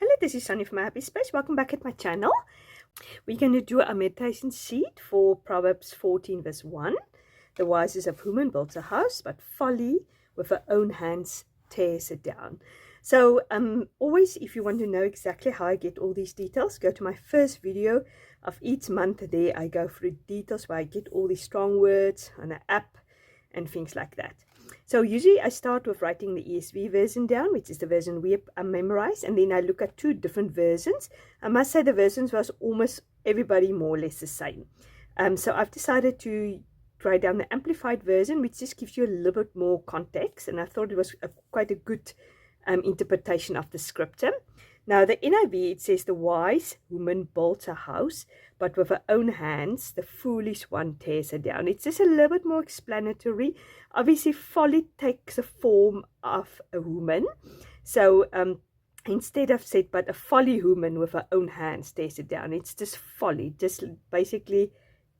Hello, this is Sunny from my Happy Space. Welcome back at my channel. We're going to do a meditation seed for Proverbs 14 verse 1. The wisest of women builds a house, but folly with her own hands tears it down. So always, if you want to know exactly how I get all these details, go to my first video of each month. There I go through details where I get all these strong words on an app and things like that. So usually I start with writing the ESV version down, which is the version we memorized, and then I look at two different versions. I must say the versions was almost everybody more or less the same. So I've decided to write down the amplified version, which just gives you a little bit more context, and I thought it was quite a good interpretation of the scripture. Now the NIV, it says, the wise woman builds a house, but with her own hands the foolish one tears her down. It's just a little bit more explanatory. Obviously folly takes the form of a woman, so instead of said, but a folly woman with her own hands tears it down, it's just folly. Just basically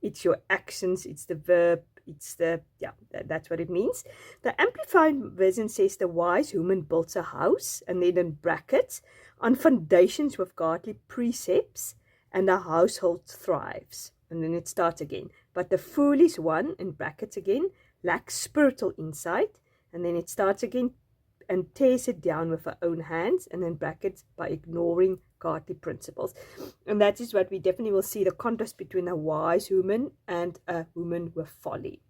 it's your actions, it's the verb, it's the, yeah, that's what it means. The amplified version says the wise woman builds a house, and then in brackets, on foundations with godly precepts, and a household thrives. And then it starts again. But the foolish one, in brackets again, lacks spiritual insight. And then it starts again, and tears it down with her own hands, and then brackets, by ignoring godly principles. And that is what we definitely will see, the contrast between a wise woman and a woman with folly.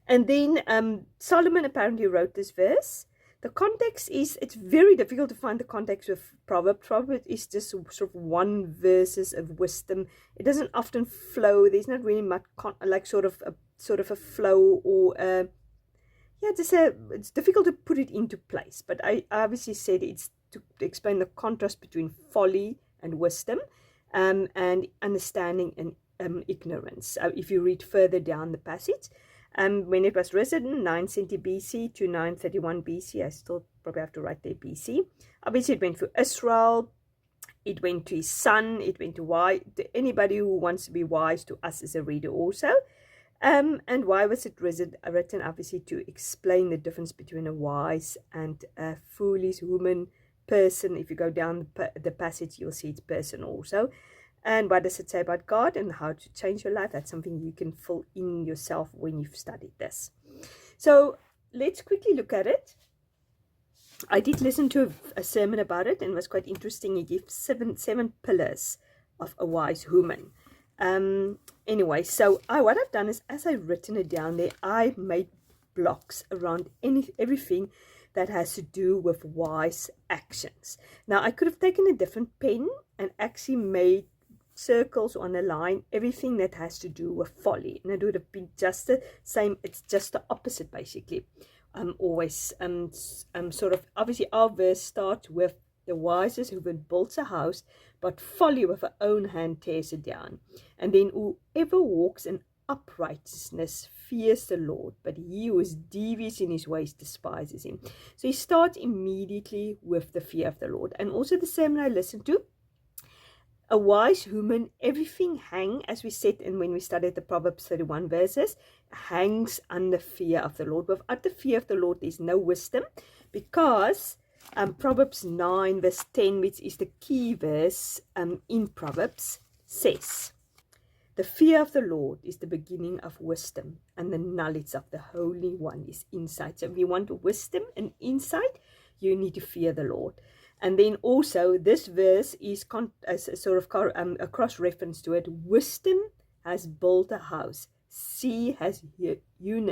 And then Solomon apparently wrote this verse. The context is, it's very difficult to find the context with Proverbs. Proverbs is just sort of one verses of wisdom. It doesn't often flow. There's not really much sort of a flow, or it's difficult to put it into place. But I obviously said it's to explain the contrast between folly and wisdom, and understanding and ignorance. If you read further down the passage, when it was written, 970 BC to 931 BC, I still probably have to write there BC. Obviously, it went for Israel, it went to his son, it went to anybody who wants to be wise, to us as a reader also. And why was it written? Obviously to explain the difference between a wise and a foolish woman, person. If you go down the passage, you'll see it's person also. And what does it say about God and how to change your life? That's something you can fill in yourself when you've studied this. So let's quickly look at it. I did listen to a sermon about it, and it was quite interesting. He gives seven pillars of a wise woman. Anyway, so what I've done is, as I've written it down there, I made blocks around everything that has to do with wise actions. Now I could have taken a different pen and actually made circles on a line everything that has to do with folly, and it would have been just the same. It's just the opposite basically. Always sort of, obviously our verse starts with the wisest who builds a house, but folly with her own hand tears it down. And then whoever walks in uprightness fears the Lord, but he who is devious in his ways despises him. So he starts immediately with the fear of the Lord. And also the sermon I listened to, a wise woman, everything as we said, and when we studied the Proverbs 31 verses, hangs under fear of the Lord. Without the fear of the Lord, there's no wisdom, because Proverbs 9 verse 10, which is the key verse in Proverbs, says, the fear of the Lord is the beginning of wisdom, and the knowledge of the Holy One is insight. So if you want wisdom and insight, you need to fear the Lord. And then also this verse is as a sort of a cross reference to it. Wisdom has built a house. She has hewn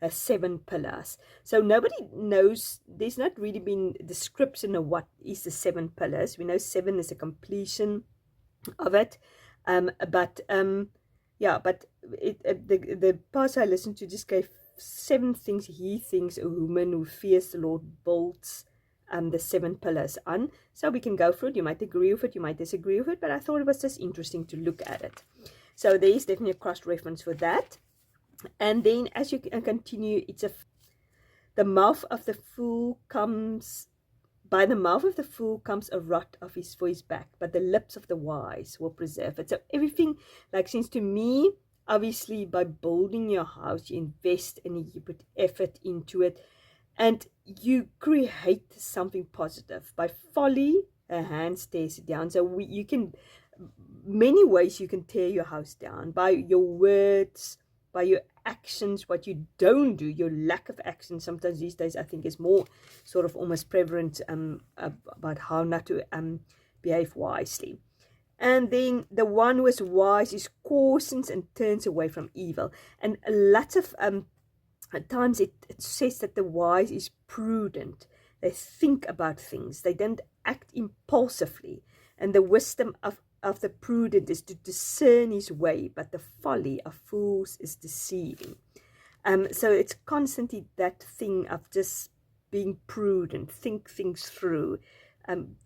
7 pillars. So nobody knows. There's not really been a description of what is the 7 pillars. We know 7 is a completion of it. But the pastor I listened to just gave 7 things he thinks a woman who fears the Lord builds the 7 pillars on. So we can go through it. You might agree with it, you might disagree with it, but I thought it was just interesting to look at it. So there is definitely a cross reference for that. And then as you can continue, it's the mouth of the fool comes. By the mouth of the fool comes a rot for his back, but the lips of the wise will preserve it. So everything, like, seems to me, obviously by building your house, you invest and you put effort into it. and you create something positive. By folly, a hand tears it down. So you can, many ways you can tear your house down, by your words, by your actions, what you don't do, your lack of action. Sometimes these days I think is more sort of almost prevalent about how not to behave wisely. And then the one who is wise is cautions and turns away from evil. And a lot of at times it says that the wise is prudent. They think about things. They don't act impulsively. And the wisdom of the prudent is to discern his way, but the folly of fools is deceiving. So it's constantly that thing of just being prudent, think things through,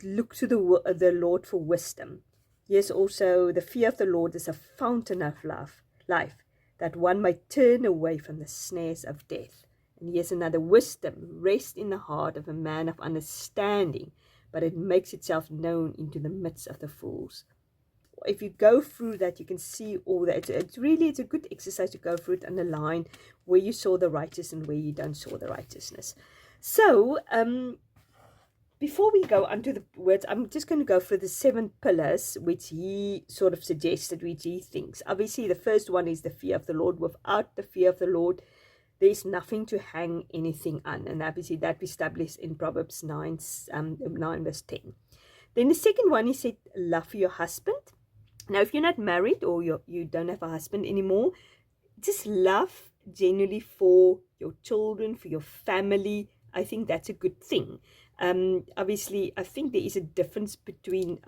look to the Lord for wisdom. Yes, also the fear of the Lord is a fountain of life, that one may turn away from the snares of death. And here's another: wisdom rests in the heart of a man of understanding, but it makes itself known into the midst of the fools. If you go through that, you can see all that. It's a good exercise to go through it and align where you saw the righteous and where you don't saw the righteousness. So before we go onto the words, I'm just going to go for the 7 pillars which he sort of suggested, which he thinks. Obviously, the first one is the fear of the Lord. Without the fear of the Lord, there's nothing to hang anything on. And obviously that we established in Proverbs 9 verse 10. Then the second one, he said, love for your husband. Now, if you're not married or you don't have a husband anymore, just love genuinely for your children, for your family. I think that's a good thing. Obviously, I think there is a difference between,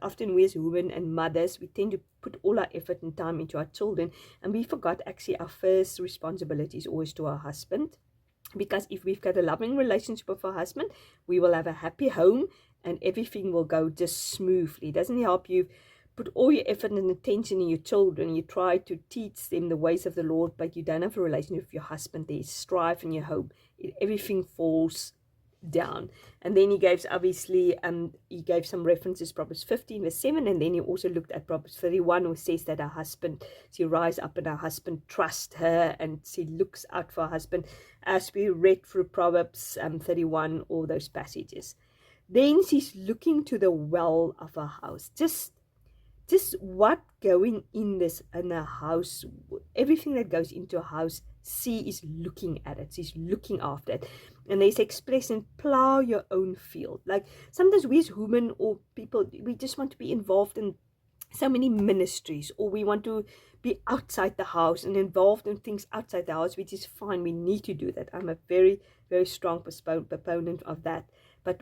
often we as women and mothers, we tend to put all our effort and time into our children, and we forgot actually our first responsibility is always to our husband. Because if we've got a loving relationship with our husband, we will have a happy home and everything will go just smoothly. It doesn't help you put all your effort and attention in your children. You try to teach them the ways of the Lord, but you don't have a relationship with your husband. There's strife in your home. Everything falls down. And then he gave, obviously, he gave some references, Proverbs 15 verse 7, and then he also looked at Proverbs 31, who says that her husband, she rise up and her husband trust her, and she looks out for her husband, as we read through Proverbs 31, all those passages. Then she's looking to the well of her house. Just what going in a house, everything that goes into a house, she is looking at it. She's looking after it. And there's expression, plow your own field. Like sometimes we as women or people, we just want to be involved in so many ministries, or we want to be outside the house and involved in things outside the house, which is fine. We need to do that. I'm a very, very strong proponent of that. But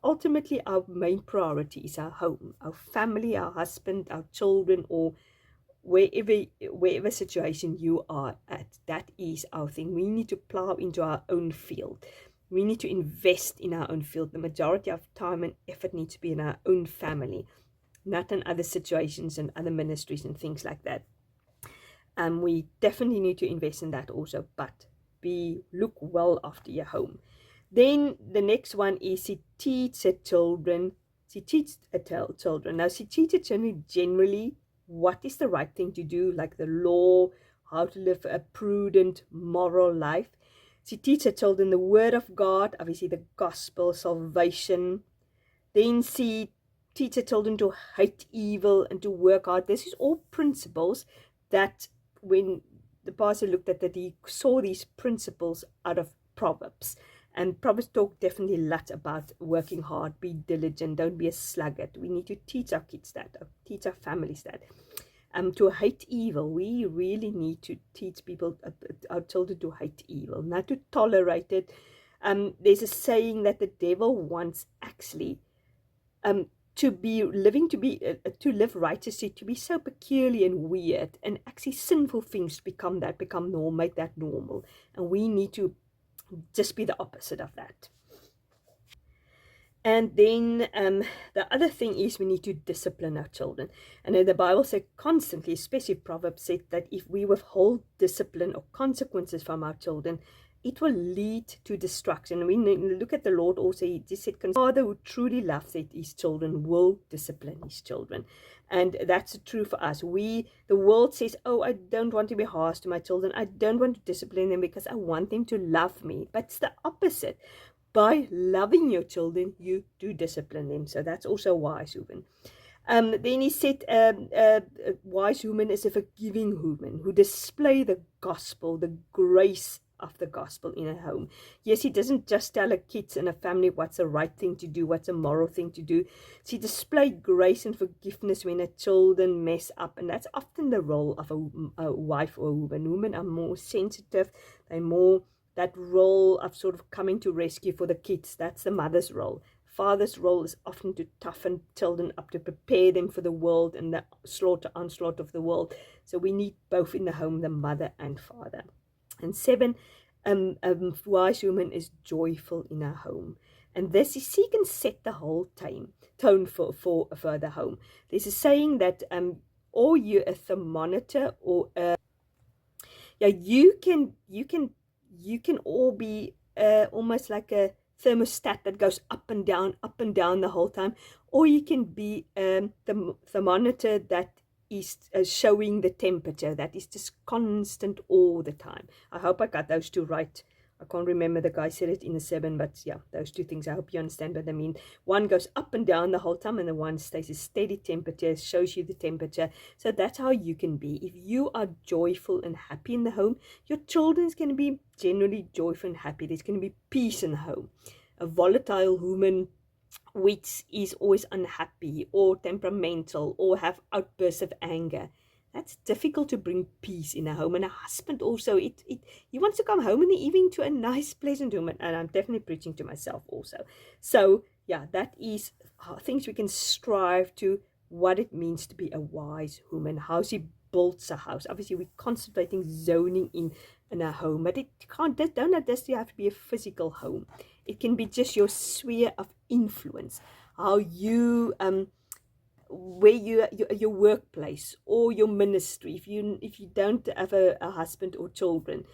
ultimately, our main priority is our home, our family, our husband, our children, or wherever situation you are at. That is our thing. We need to plow into our own field. We need to invest in our own field. The majority of time and effort needs to be in our own family, not in other situations and other ministries and things like that. We definitely need to invest in that also, but look well after your home. Then the next one is she teaches her children. She teaches her children. Now, she teaches children generally what is the right thing to do, like the law, how to live a prudent, moral life. She teaches her children the word of God, obviously the gospel, salvation. Then she teaches her children to hate evil and to work hard. This is all principles that when the pastor looked at that, he saw these principles out of Proverbs. And Proverbs talk definitely a lot about working hard, be diligent, don't be a sluggard. We need to teach our kids that, teach our families that. To hate evil, we really need to teach people, our children, to hate evil, not to tolerate it. There's a saying that the devil wants actually to live righteously, to be so peculiar and weird, and actually sinful things become normal, make that normal. And we need to just be the opposite of that. And then the other thing is we need to discipline our children. And the Bible said constantly, especially Proverbs said, that if we withhold discipline or consequences from our children, it will lead to destruction. We look at the Lord also, he just said, Father who truly loves his children will discipline his children. And that's true for us. The world says, oh, I don't want to be harsh to my children. I don't want to discipline them because I want them to love me. But it's the opposite. By loving your children, you do discipline them. So that's also a wise woman. Then he said, a wise woman is a forgiving woman who display the gospel, the grace of the gospel in a home. Yes, he doesn't just tell her kids and a family what's the right thing to do, what's a moral thing to do. She displayed grace and forgiveness when her children mess up, and that's often the role of a wife or a woman. Women are more sensitive, they're more that role of sort of coming to rescue for the kids. That's the mother's role. Father's role is often to toughen children up, to prepare them for the world and the onslaught of the world. So we need both in the home, the mother and father. And 7, a wise woman is joyful in her home. And this is, she can set the whole tone for the home. There's a saying that, or you're a thermometer, or you can all be almost like a thermostat that goes up and down the whole time, or you can be the thermometer that is showing the temperature, that is just constant all the time. I hope I got those two right. I can't remember, the guy said it in the 7, but yeah, those two things, I hope you understand what I mean. One goes up and down the whole time, and the one stays a steady temperature, shows you the temperature. So that's how you can be. If you are joyful and happy in the home, your children's going to be generally joyful and happy. There's going to be peace in the home. A volatile woman which is always unhappy or temperamental or have outbursts of anger, that's difficult to bring peace in a home. And a husband also, he wants to come home in the evening to a nice, pleasant home. And I'm definitely preaching to myself also. So yeah, that is things we can strive to, what it means to be a wise woman, how she builds a house. Obviously, we're concentrating zoning in a home, but it don't just have to be a physical home. It can be just your sphere of influence, how you where your workplace or your ministry. If you don't have a husband or children,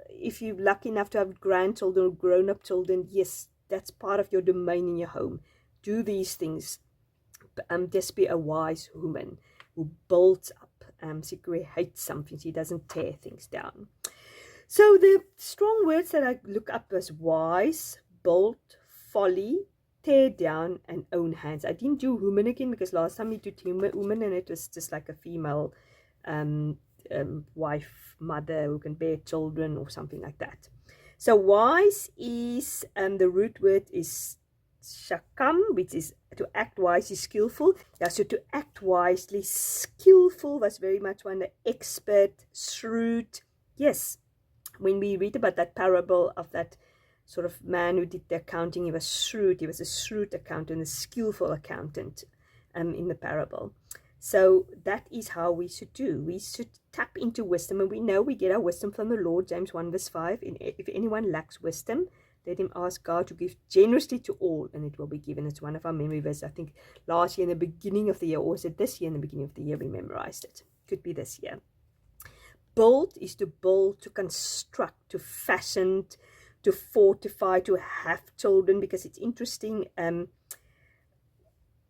if you're lucky enough to have grandchildren or grown-up children, yes, that's part of your domain in your home. Do these things. Just be a wise woman who builds up. She creates something. She doesn't tear things down. So the strong words that I look up was wise, bold, folly, tear down, and own hands. I didn't do woman again because last time we did woman and it was just like a female wife, mother who can bear children or something like that. So wise is, the root word is shakam, which is to act wisely, skillful. Yeah, so to act wisely, skillful was very much one, the expert, shrewd. Yes, when we read about that parable of that sort of man who did the accounting, he was shrewd. He was a shrewd accountant, a skillful accountant in the parable. So that is how we should do. We should tap into wisdom, and we know we get our wisdom from the Lord. James 1 verse 5, if anyone lacks wisdom, let him ask God to give generously to all, and it will be given. It's one of our memory verses. I think last year in the beginning of the year, or was it this year in the beginning of the year we memorized it? Could be this year. Build is to build, to construct, to fashion, to fortify, to have children, because it's interesting.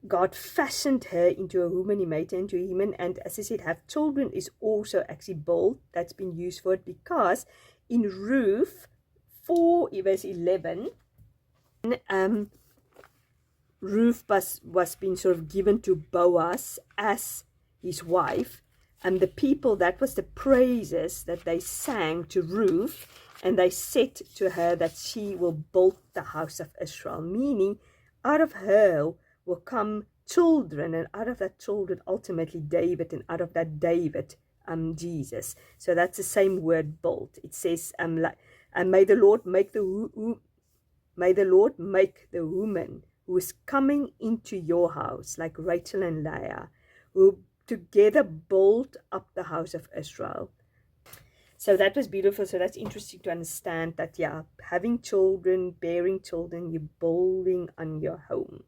God fashioned her into a woman, he made her into a human, and as I said, have children is also actually build. That's been used for it, because in Ruth 4 verse 11, Ruth was being sort of given to Boaz as his wife, and the people, that was the praises that they sang to Ruth, and they said to her that she will build the house of Israel, meaning out of her will come children, and out of that children ultimately David, and out of that David Jesus. So that's the same word, build. It says may the Lord make the woman who is coming into your house, like Rachel and Leah, who together build up the house of Israel. So that was beautiful. So that's interesting to understand that, yeah, having children, bearing children, you're building on your home.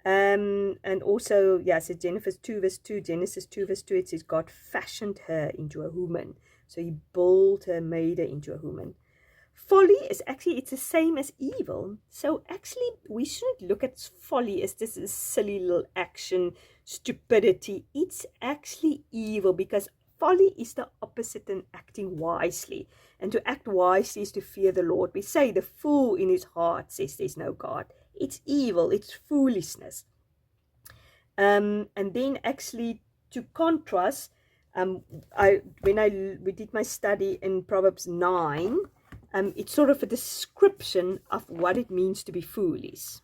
And also, yeah, so Genesis 2 verse 2, it says God fashioned her into a woman. So he built her, made her into a woman. Folly is actually, it's the same as evil. So actually, we shouldn't look at folly as this is silly little action, stupidity. It's actually evil, because folly is the opposite than acting wisely. And to act wisely is to fear the Lord. We say the fool in his heart says there's no God. It's evil, it's foolishness. And then actually, to contrast, we did my study in Proverbs 9, it's sort of a description of what it means to be foolish.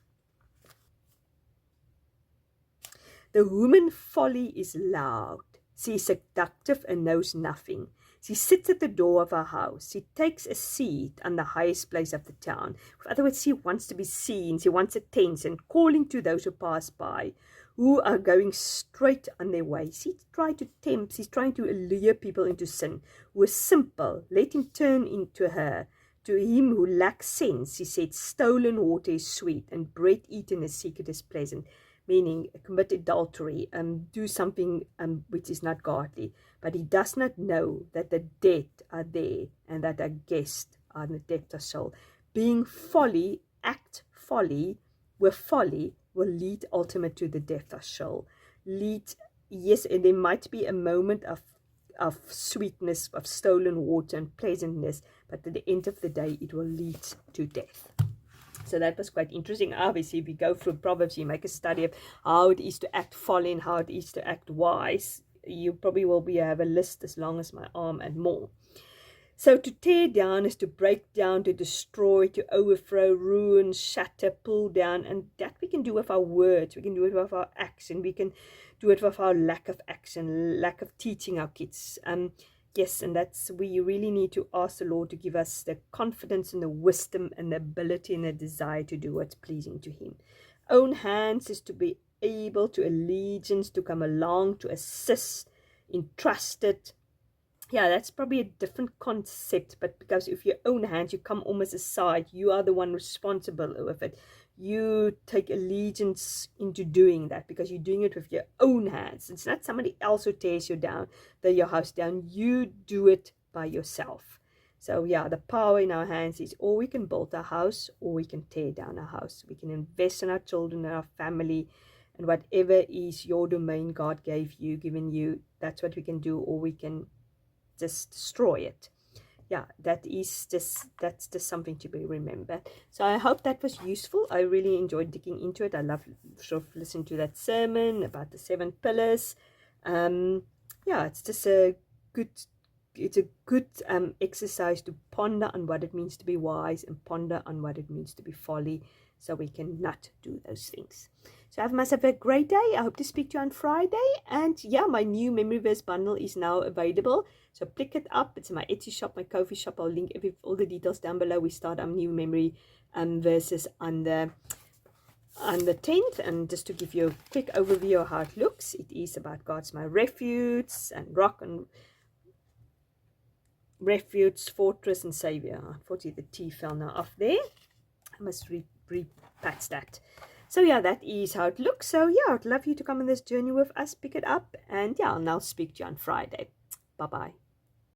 The woman folly is loud. She is seductive and knows nothing. She sits at the door of her house. She takes a seat on the highest place of the town. In other words, she wants to be seen. She wants attention, calling to those who pass by, who are going straight on their way. She's trying to tempt, she's trying to allure people into sin, who is simple. Let him turn into her. To him who lacks sense, she said, stolen water is sweet, and bread eaten in secret is pleasant. Meaning, commit adultery, do something which is not godly. But he does not know that the dead are there, and that a guest are in the depth of soul. Being folly, act folly, with folly, will lead ultimate to the death of soul. Yes, and there might be a moment of sweetness, of stolen water and pleasantness, but at the end of the day, it will lead to death. So that was quite interesting. Obviously, if you go through Proverbs, you make a study of how it is to act folly and how it is to act wise. You probably will have a list as long as my arm and more. So to tear down is to break down, to destroy, to overthrow, ruin, shatter, pull down. And that we can do with our words. We can do it with our action. We can do it with our lack of action, lack of teaching our kids. Yes, and we really need to ask the Lord to give us the confidence and the wisdom and the ability and the desire to do what's pleasing to Him. Own hands is to be able to allegiance, to come along, to assist, entrusted. Yeah, that's probably a different concept, but because if your own hands, you come almost aside, you are the one responsible with it. You take allegiance into doing that because you're doing it with your own hands. It's not somebody else who tears your house down. You do it by yourself. So yeah, the power in our hands is, or we can build a house, or we can tear down a house. We can invest in our children and our family, and whatever is your domain God given you, that's what we can do, or we can just destroy it. Yeah, that's just something to be remembered. So I hope that was useful. I really enjoyed digging into it. I love sort of listening to that sermon about the 7 pillars. Yeah, it's just a good exercise to ponder on what it means to be wise and ponder on what it means to be folly, so we can not do those things. So have myself a great day. I hope to speak to you on Friday. And yeah, my new memory verse bundle is now available. So pick it up. It's in my Etsy shop, my Kofi shop. I'll link all the details down below. We start our new memory verses on the 10th. And just to give you a quick overview of how it looks, it is about God's my refuge and rock and refuge, fortress and savior. Unfortunately, the T fell now off there. I must repatch that. So yeah, that is how it looks. So yeah, I'd love you to come on this journey with us, pick it up, and yeah, I'll now speak to you on Friday. Bye-bye.